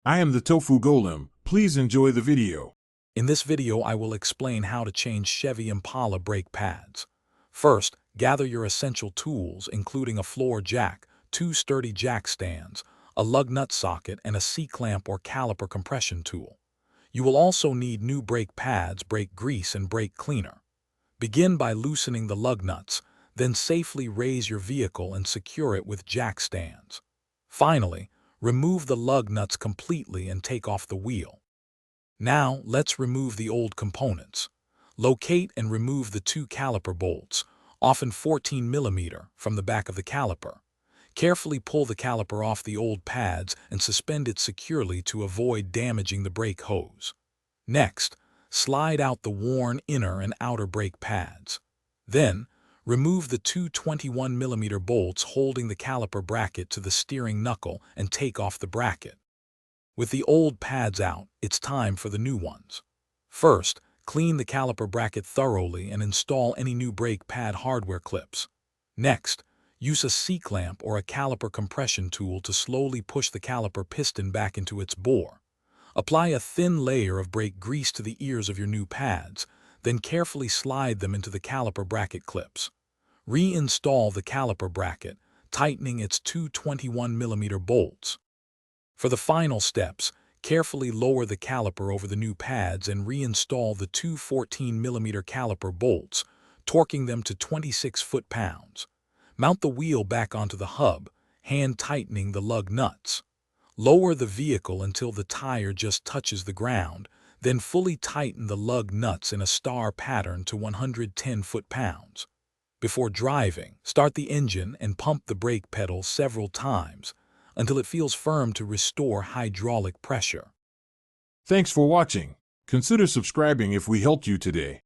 I am the Tofu Golem. Please enjoy the video. In this video, I will explain how to change Chevy Impala brake pads. First, gather your essential tools, including a floor jack, 2 sturdy jack stands, a lug nut socket, and a C-clamp or caliper compression tool. You will also need new brake pads, brake grease, and brake cleaner. Begin by loosening the lug nuts, then safely raise your vehicle and secure it with jack stands. Finally, remove the lug nuts completely and take off the wheel. Now, let's remove the old components. Locate and remove the 2 caliper bolts, often 14 mm, from the back of the caliper. Carefully pull the caliper off the old pads and suspend it securely to avoid damaging the brake hose. Next, slide out the worn inner and outer brake pads. Then, remove the 2 21 mm bolts holding the caliper bracket to the steering knuckle and take off the bracket. With the old pads out, it's time for the new ones. First, clean the caliper bracket thoroughly and install any new brake pad hardware clips. Next, use a C-clamp or a caliper compression tool to slowly push the caliper piston back into its bore. Apply a thin layer of brake grease to the ears of your new pads, then carefully slide them into the caliper bracket clips. Reinstall the caliper bracket, tightening its 2 21 mm bolts. For the final steps, carefully lower the caliper over the new pads and reinstall the 2 14 mm caliper bolts, torquing them to 26 foot-pounds. Mount the wheel back onto the hub, hand tightening the lug nuts. Lower the vehicle until the tire just touches the ground, then fully tighten the lug nuts in a star pattern to 110 foot-pounds. Before driving, start the engine and pump the brake pedal several times until it feels firm to restore hydraulic pressure. Thanks for watching. Consider subscribing if we helped you today.